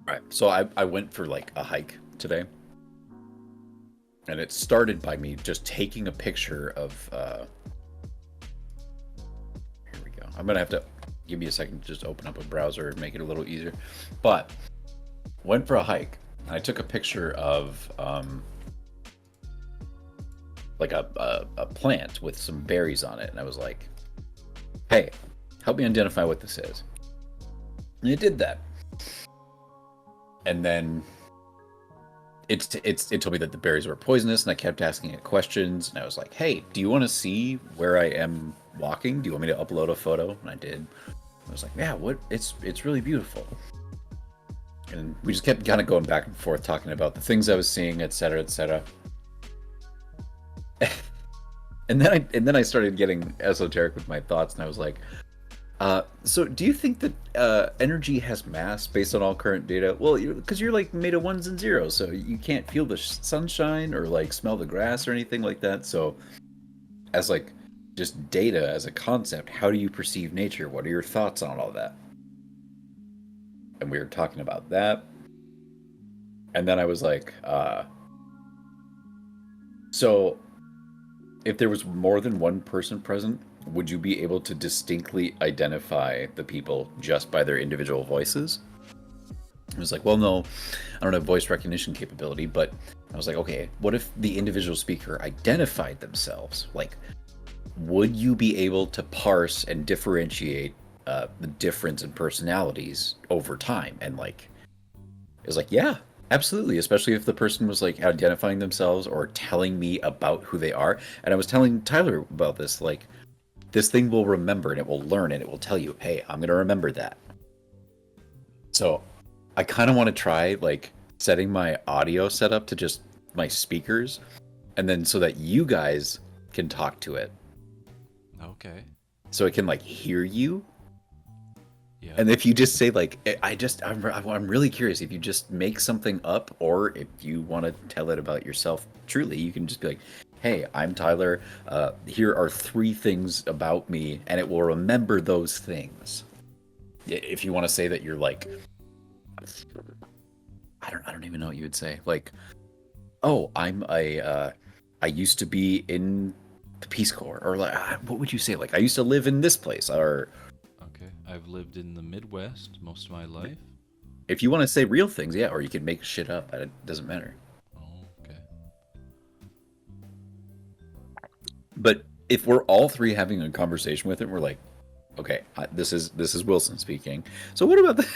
Right. So I went for like a hike today, and it started by me just taking a picture of. Here we go. I'm gonna have to give me a second to just open up a browser and make it a little easier. But went for a hike. And I took a picture of like a plant with some berries on it, and I was like, "Hey, help me identify what this is." And it did that. And then it told me that the berries were poisonous, and I kept asking it questions, and I was like, "Hey, do you want to see where I am walking? Do you want me to upload a photo?" And I did. I was like, "Yeah, what? It's really beautiful." And we just kept kind of going back and forth, talking about the things I was seeing, etc., etc. And then I started getting esoteric with my thoughts, and I was like, so do you think that energy has mass based on all current data? Well, because you're like made of ones and zeros, so you can't feel the sunshine or like smell the grass or anything like that. So, as like just data as a concept, how do you perceive nature? What are your thoughts on all that? And we were talking about that, and then I was like, so if there was more than one person present, would you be able to distinctly identify the people just by their individual voices? I was like, well, no, I don't have voice recognition capability, but I was like, okay, what if the individual speaker identified themselves? Like, would you be able to parse and differentiate the difference in personalities over time? And like, it was like, yeah, absolutely. Especially if the person was like identifying themselves or telling me about who they are. And I was telling Tyler about this, like, this thing will remember and it will learn and it will tell you, hey, I'm going to remember that. So I kind of want to try like setting my audio setup to just my speakers, and then so that you guys can talk to it. Okay. So it can like hear you. Yeah. And if you just say like, I'm really curious if you just make something up, or if you want to tell it about yourself truly, you can just be like, hey, I'm Tyler. Here are 3 things about me, and it will remember those things. If you want to say that you're like, I don't even know what you would say. Like, oh, I used to be in the Peace Corps, or like, what would you say? Like, I used to live in this place, or Okay. I've lived in the Midwest most of my life. if you want to say real things, yeah, or you can make shit up. It doesn't matter. Oh, okay. But if we're all 3 having a conversation with it, we're like, okay, this is Wilson speaking. So what about the?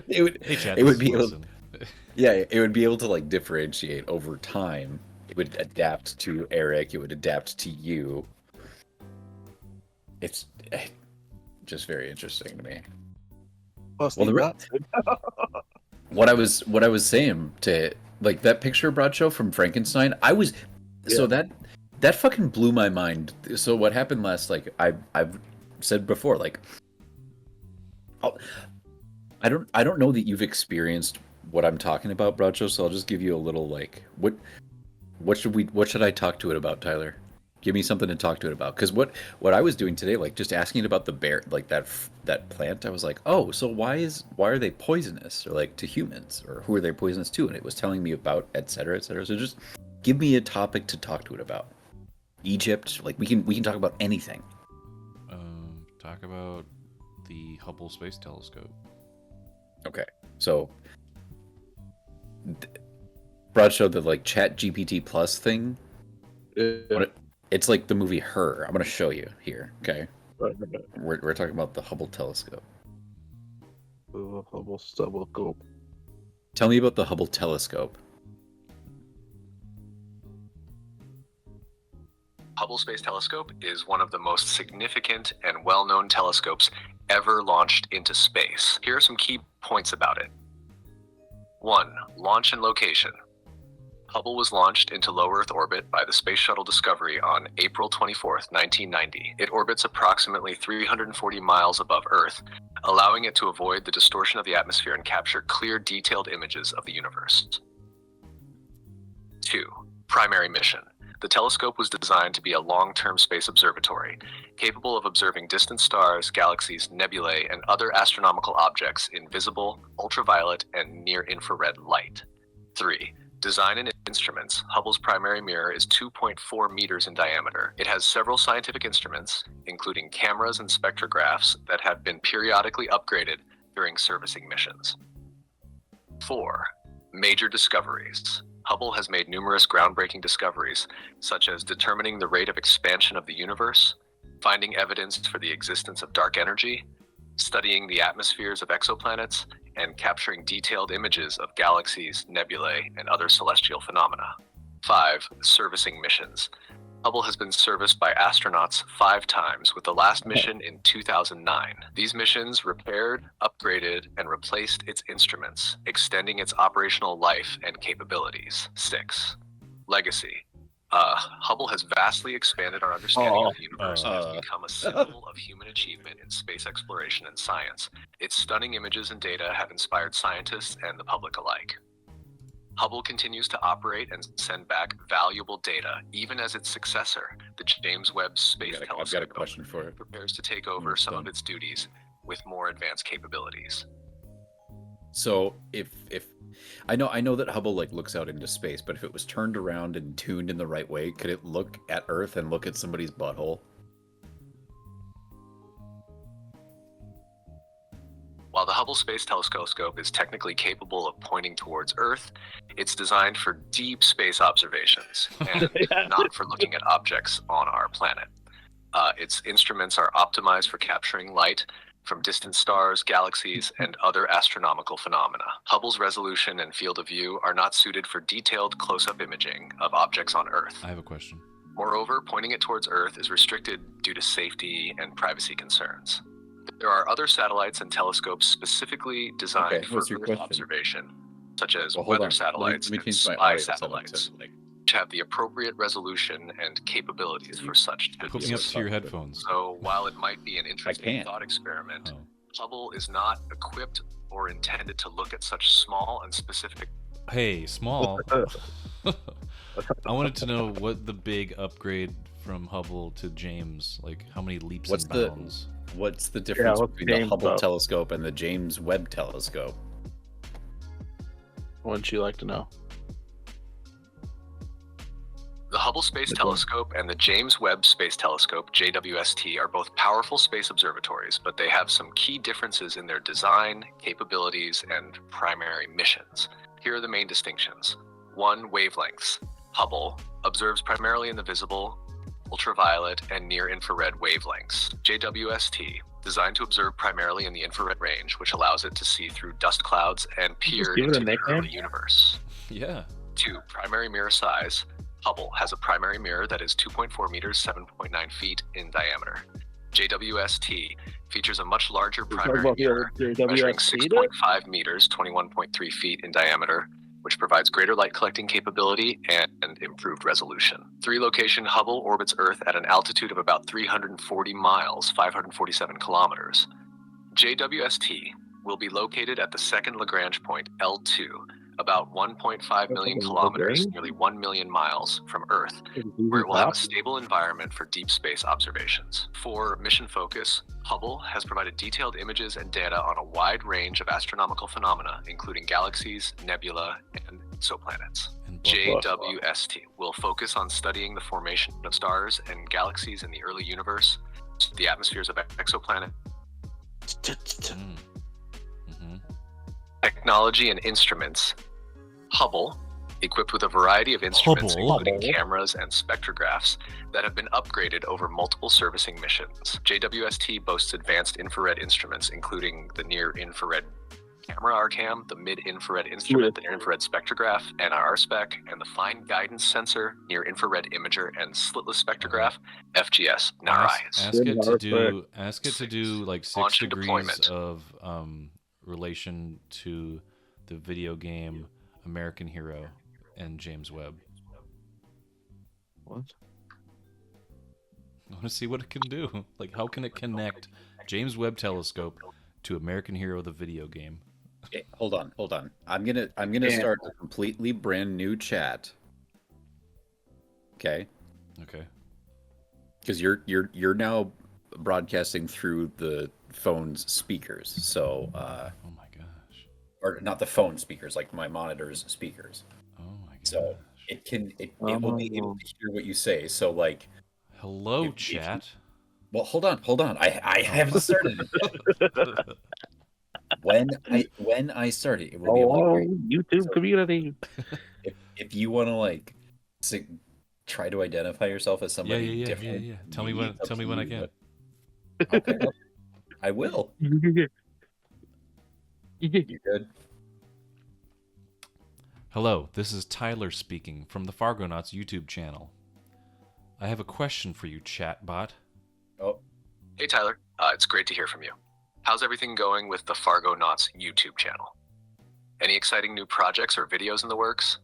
Hey, Chad, It this would is be able, Wilson. yeah, it would be able to like differentiate over time. It would adapt to Eric. It would adapt to you. It's just very interesting to me. Plus, Well, what I was saying to like that picture Bradshaw from Frankenstein, I was so that fucking blew my mind. So what happened last, like I've said before, like I'll, I don't know that you've experienced what I'm talking about, Bradshaw. So I'll just give you a little like what should I talk to it about, Tyler? Give me something to talk to it about. Because what I was doing today, like just asking it about the bear, like that plant, I was like, oh, so why are they poisonous, or like to humans, or who are they poisonous to? And it was telling me about et cetera, et cetera. So just give me a topic to talk to it about. Egypt, like we can talk about anything. Talk about the Hubble Space Telescope. Okay, so Brad showed the like Chat GPT Plus thing. It's like the movie Her. I'm gonna show you here. Okay, we're talking about the Hubble telescope. Hubble telescope. Tell me about the Hubble telescope. Hubble Space Telescope is one of the most significant and well-known telescopes ever launched into space. Here are some key points about it. 1. Launch and location. Hubble was launched into low Earth orbit by the Space Shuttle Discovery on April 24, 1990. It orbits approximately 340 miles above Earth, allowing it to avoid the distortion of the atmosphere and capture clear, detailed images of the universe. 2. Primary mission. The telescope was designed to be a long-term space observatory, capable of observing distant stars, galaxies, nebulae, and other astronomical objects in visible, ultraviolet, and near-infrared light. 3. Design and instruments. Hubble's primary mirror is 2.4 meters in diameter. It has several scientific instruments, including cameras and spectrographs, that have been periodically upgraded during servicing missions. 4. Major discoveries. Hubble has made numerous groundbreaking discoveries, such as determining the rate of expansion of the universe, finding evidence for the existence of dark energy, studying the atmospheres of exoplanets, and capturing detailed images of galaxies, nebulae, and other celestial phenomena. 5. Servicing missions. Hubble has been serviced by astronauts 5 times, with the last mission in 2009. These missions repaired, upgraded, and replaced its instruments, extending its operational life and capabilities. 6. Legacy. Hubble has vastly expanded our understanding of the universe and has become a symbol of human achievement in space exploration and science. Its stunning images and data have inspired scientists and the public alike. Hubble continues to operate and send back valuable data, even as its successor, the James Webb Space Telescope, I've got a question for it. prepares to take over some of its duties with more advanced capabilities. So if I know that Hubble like looks out into space, but if it was turned around and tuned in the right way, could it look at Earth and look at somebody's butthole? While the Hubble Space Telescope is technically capable of pointing towards Earth, it's designed for deep space observations and not for looking at objects on our planet. Its instruments are optimized for capturing light from distant stars, galaxies, and other astronomical phenomena. Hubble's resolution and field of view are not suited for detailed close-up imaging of objects on Earth. I have a question. Moreover, pointing it towards Earth is restricted due to safety and privacy concerns. There are other satellites and telescopes specifically designed for Earth observation, such as weather satellites and spy satellites, which have the appropriate resolution and capabilities for such Put me up to your headphones. So while it might be an interesting thought experiment, Hubble is not equipped or intended to look at such small and specific... Hey, small. I wanted to know what the big upgrade from Hubble to James, like how many leaps and bounds. What's the difference between the Hubble telescope and the James Webb telescope? Wouldn't you like to know? The Hubble Space Telescope and the James Webb Space Telescope, JWST, are both powerful space observatories, but they have some key differences in their design, capabilities, and primary missions. Here are the main distinctions. 1. Wavelengths. Hubble observes primarily in the visible, ultraviolet, and near-infrared wavelengths. JWST, designed to observe primarily in the infrared range, which allows it to see through dust clouds and peer into the early universe. Yeah. 2. Primary mirror size. Hubble has a primary mirror that is 2.4 meters, 7.9 feet in diameter. JWST features a much larger primary mirror, measuring 6.5 meters, 21.3 feet in diameter, which provides greater light collecting capability and improved resolution. 3-location Hubble orbits Earth at an altitude of about 340 miles, 547 kilometers. JWST will be located at the second Lagrange point, L2, about 1.5 million kilometers, nearly 1 million miles from Earth, where it will have a stable environment for deep space observations. For mission focus, Hubble has provided detailed images and data on a wide range of astronomical phenomena, including galaxies, nebula, and exoplanets. JWST will focus on studying the formation of stars and galaxies in the early universe, the atmospheres of exoplanets, technology and instruments. Hubble, equipped with a variety of instruments, including cameras and spectrographs, that have been upgraded over multiple servicing missions. JWST boasts advanced infrared instruments, including the near-infrared camera RCAM, the mid-infrared instrument, the near-infrared spectrograph, NIR-SPEC, and the fine guidance sensor, near-infrared imager, and slitless spectrograph, FGS, NIRISE. Ask it to do like 6 degrees of relation to the video game American Hero and James Webb. What? I want to see what it can do. Like, how can it connect James Webb Telescope to American Hero, the video game? Okay, hold on. I'm gonna start a completely brand new chat. Okay, Okay. because you're now broadcasting through the phone's speakers. So, Oh my gosh. or not the phone speakers, like my monitor's speakers. Oh my So gosh. it will be able to hear what you say. So like, Hello, if you, chat. well, hold on. I Oh. haven't started it yet. When I start it, it will be able to hear you. YouTube So community. if you want to like try to identify yourself as Yeah, somebody yeah, yeah, different, yeah. from Tell me me, when. it's up Tell me to when I you, can. but- okay, I will. You good? Hello, this is Tyler speaking from the Fargonauts YouTube channel. I have a question for you, chatbot. Oh, Hey Tyler, it's great to hear from you. How's everything going with the Fargonauts YouTube channel? Any exciting new projects or videos in the works?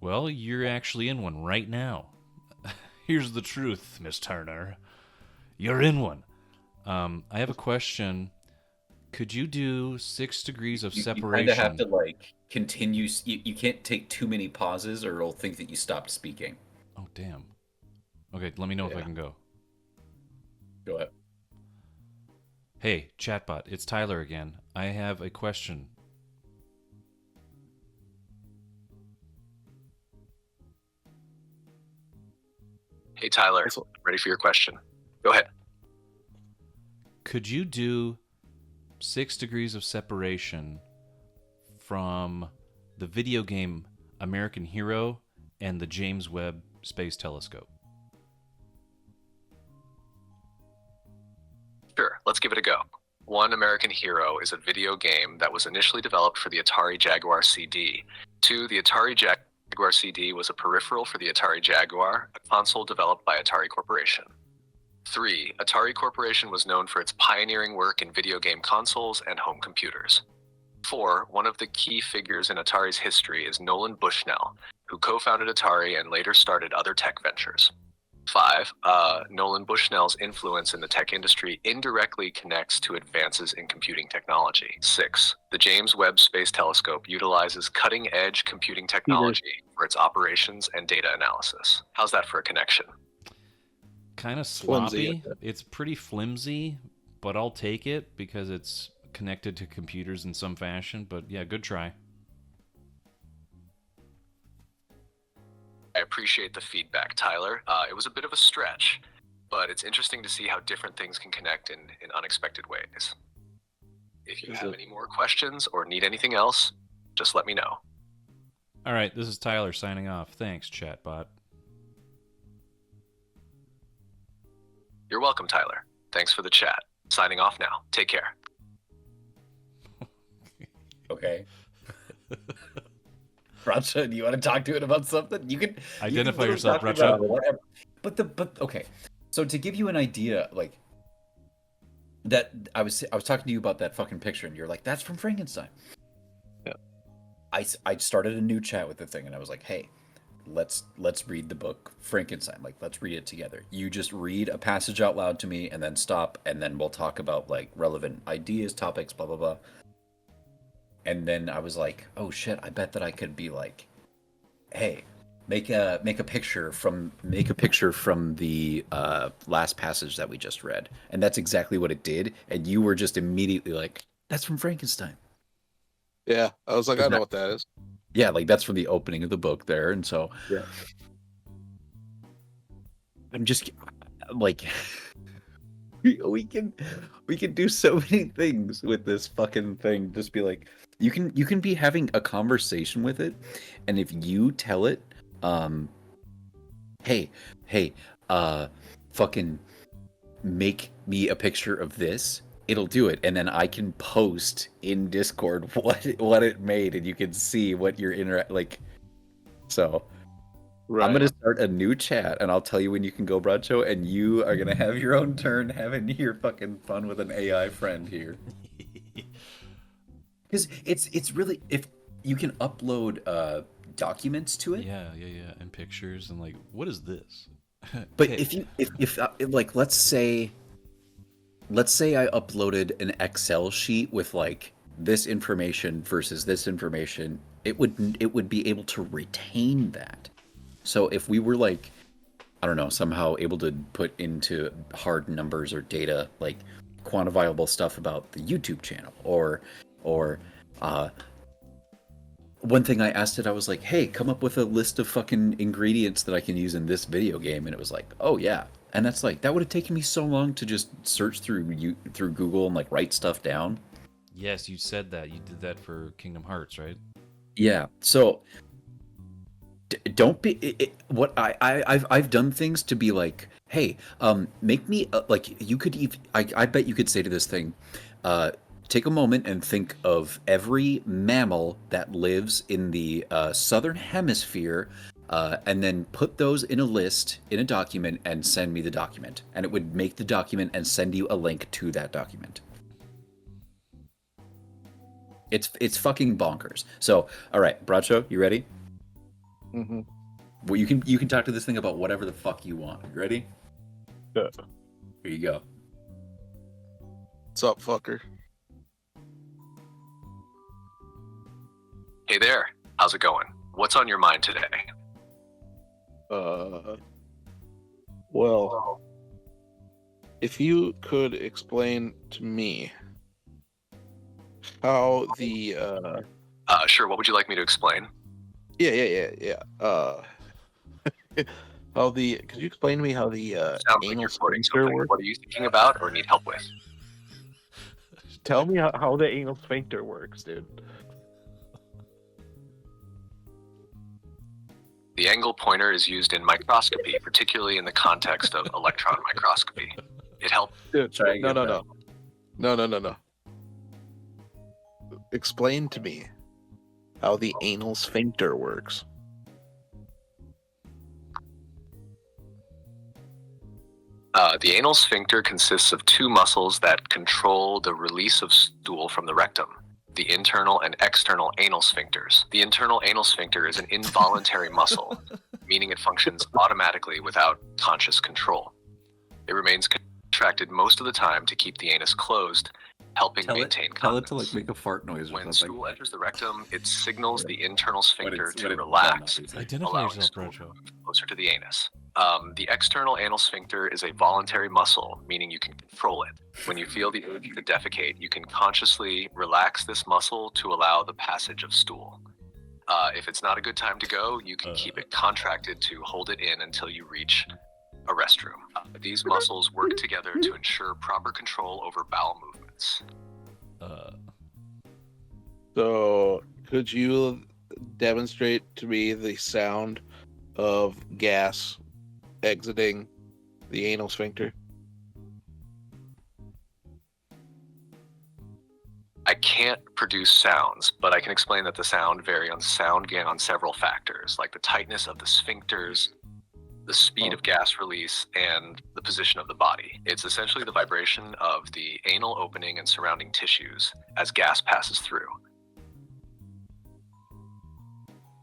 Well, you're actually in one right now. Here's the truth, Miss Turner. You're in one. I have a question. Could you do 6 degrees of you kind separation? of have to like continue. You can't take too many pauses, or it'll think that you stopped speaking. Oh, damn. Okay, let me know if I Yeah. can go. Go ahead. Hey, chatbot, it's Tyler again. I have a question. Hey Tyler, ready for your question. Go ahead. Could you do 6 degrees of separation from the video game American Hero and the James Webb Space Telescope? Sure, let's give it a go. One American Hero is a video game that was initially developed for the Atari Jaguar CD. Two, the Atari Jaguar CD was a peripheral for the Atari Jaguar, a console developed by Atari Corporation. 3. Atari Corporation was known for its pioneering work in video game consoles and home computers. 4. One of the key figures in Atari's history is Nolan Bushnell, who co-founded Atari and later started other tech ventures. 5. Nolan Bushnell's influence in the tech industry indirectly connects to advances in computing technology. 6. The James Webb Space Telescope utilizes cutting-edge computing technology for its operations and data analysis. How's that for a connection? Kind of Flimsy. sloppy. It's pretty flimsy, but I'll take it because it's connected to computers in some fashion. But yeah, good try. I appreciate the feedback, Tyler. It was a bit of a stretch, but it's interesting to see how different things can connect in unexpected ways. If you have any more questions or need anything else, just let me know. All right, this is Tyler signing off. Thanks, chatbot. You're welcome, Tyler. Thanks for the chat. Signing off now. Take care. Okay. Bracha, do you want to talk to it about something? You can Identify literally yourself, talk Bracha. about whatever. But okay. So to give you an idea, like that, I was talking to you about that fucking picture, and you're like, "That's from Frankenstein." Yeah. I started a new chat with the thing, and I was like, "Hey, let's read the book Frankenstein. Like, let's read it together. You just read a passage out loud to me, and then stop, and then we'll talk about like relevant ideas, topics, blah blah blah." And then I was like, "Oh shit! I bet that I could be like, hey, make a picture from the last passage that we just read." And that's exactly what it did. And you were just immediately like, "That's from Frankenstein." Yeah, I was like, I know what that is. Yeah, like that's from the opening of the book there. And so Yeah. I'm just like, we can do so many things with this fucking thing. Just be like, you can be having a conversation with it, and if you tell it, hey, fucking make me a picture of this, it'll do it, and then I can post in Discord what it made, and you can see what your like. So Right. I'm gonna start a new chat, and I'll tell you when you can go, Bracho, and you are gonna have your own turn having your fucking fun with an AI friend here. Because it's really, if you can upload documents to it. Yeah, and pictures and like, what is this? But Hey. if like, let's say I uploaded an Excel sheet with like this information versus this information, it would be able to retain that. So if we were like I don't know, somehow able to put into hard numbers or data like quantifiable stuff about the YouTube channel or uh, one thing I asked it, I was like, "Hey, come up with a list of fucking ingredients that I can use in this video game," and it was like, "Oh yeah." And that's like that would have taken me so long to just search through Google and like write stuff down. Yes, you said that. You did that for Kingdom Hearts, right? Yeah. So don't be what I've done things to be like, hey, make me like you could even I bet you could say to this thing, uh take a moment and think of every mammal that lives in the southern hemisphere, and then put those in a list in a document and send me the document, and it would make the document and send you a link to that document. It's fucking bonkers. So all right, Bradshaw, you ready? Mm-hmm. Well, you can talk to this thing about whatever the fuck you want. You ready? Yeah. Here you go. What's up, fucker? Hey there, how's it going? What's on your mind today? Well, if you could explain to me how the Sure, what would you like me to explain? yeah. How the could you explain to me how the Sounds like anal you're quoting sphincter something. works? What are you thinking about or need help with? Tell me how the anal sphincter works, dude. The angle pointer is used in microscopy, particularly in the context of electron microscopy. It helps. Dude, Try again, no. Explain to me how the anal sphincter works. The anal sphincter consists of two muscles that control the release of stool from the rectum, the internal and external anal sphincters. The internal anal sphincter is an involuntary muscle, meaning it functions automatically without conscious control. It remains contracted most of the time to keep the anus closed, helping maintain continence. make a fart noise When stool enters the rectum, it signals the internal sphincter to relax, Identify allowing yourself, stool to Bradshaw. move closer to the anus. The external anal sphincter is a voluntary muscle, meaning you can control it. When you feel the urge to defecate, you can consciously relax this muscle to allow the passage of stool. If it's not a good time to go, you can keep it contracted to hold it in until you reach a restroom. These muscles work together to ensure proper control over bowel movements. So, could you demonstrate to me the sound of gas exiting the anal sphincter? I can't produce sounds, but I can explain that the sound vary on several factors, like the tightness of the sphincters, the speed of gas release, and the position of the body. It's essentially the vibration of the anal opening and surrounding tissues as gas passes through.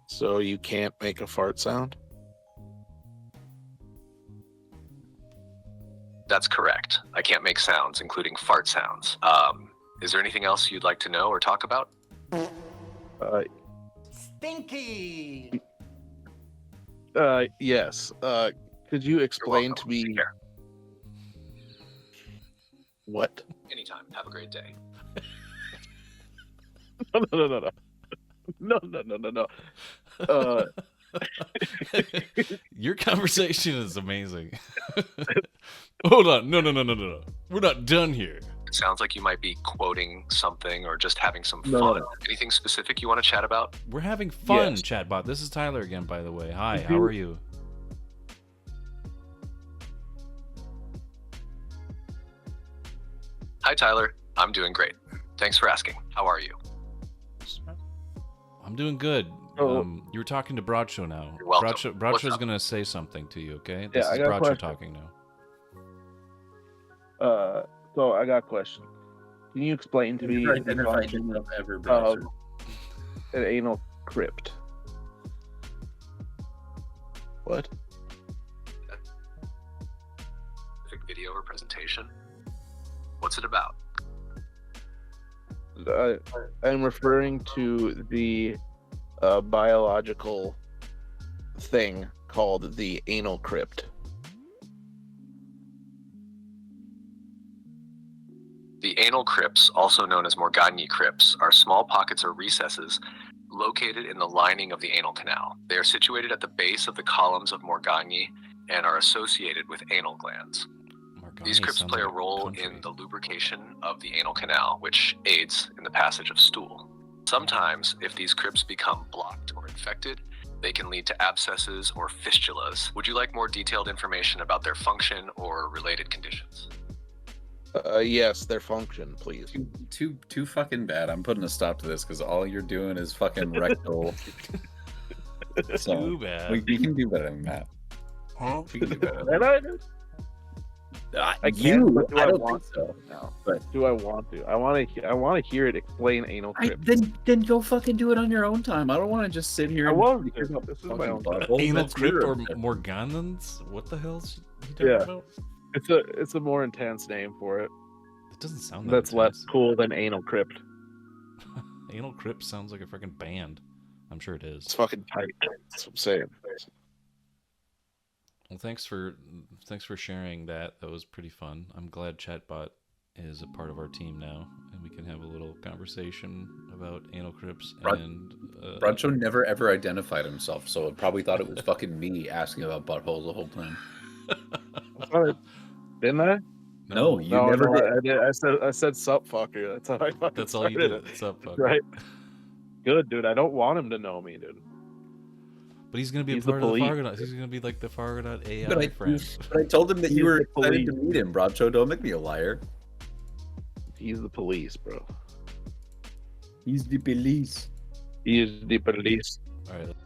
So you can't make a fart sound? That's correct. I can't make sounds, including fart sounds. Is there anything else you'd like to know or talk about? Stinky! Yes. Could you explain You're to welcome. me Take care. what? Anytime. Have a great day. No. Your conversation is amazing. Hold on. No. We're not done here. It sounds like you might be quoting something or just having some fun. No. Anything specific you want to chat about? We're having fun, Yes. chatbot. This is Tyler again, by the way. Hi, Could how you- are you? Hi, Tyler. I'm doing great. Thanks for asking. How are you? I'm doing good. Oh. You were talking to Bradshaw now. You're welcome. Bradshaw's What's up? going to say something to you, okay? Yeah, This I is got a Bradshaw question. talking now. So I got a question. Can you explain to me the function of an anal crypt? What? Specific video or presentation? What's it about? I'm referring to the biological thing called the anal crypt. Anal crypts, also known as Morgagni crypts, are small pockets or recesses located in the lining of the anal canal. They are situated at the base of the columns of Morgagni and are associated with anal glands. These crypts play a role in the lubrication of the anal canal, which aids in the passage of stool. Sometimes, if these crypts become blocked or infected, they can lead to abscesses or fistulas. Would you like more detailed information about their function or related conditions? Yes, their function, please. Too fucking bad. I'm putting a stop to this because all you're doing is fucking rectal. So, Too bad. We can do better than that. Huh? We can do better. Can I do? I You, can, but do I I don't want think so. No. But Do I want to? I want to hear it explain anal crypt. then go fucking do it on your own time. I don't want to just sit here. I and won't. hear about This is fucking my own butthole. Anal That's crypt your or affair. Morganans? What the hell's he talking Yeah. about? It's a more intense name for it. It doesn't sound that That's less intense. cool than anal crypt. Anal crypt sounds like a freaking band. I'm sure it is. It's fucking tight. That's what I'm saying. Well, thanks for sharing that. That was pretty fun. I'm glad Chatbot is a part of our team now, and we can have a little conversation about anal crypts and. Bradshaw never ever identified himself, so it probably thought it was fucking me asking about buttholes the whole time. Didn't I? No, you never did. I said sup fucker. That's how I fucking That's all you started did. it. What's up, fuck? Right. Good, dude. I don't want him to know me, dude. But he's gonna be He's a part the of the police. Fargonauts. He's gonna be like the Fargonaut AI But friend. I told him that He's you were the excited to police. meet him, Bradshaw. Don't make me a liar. He's the police, bro. He's the police. He is the police. All right.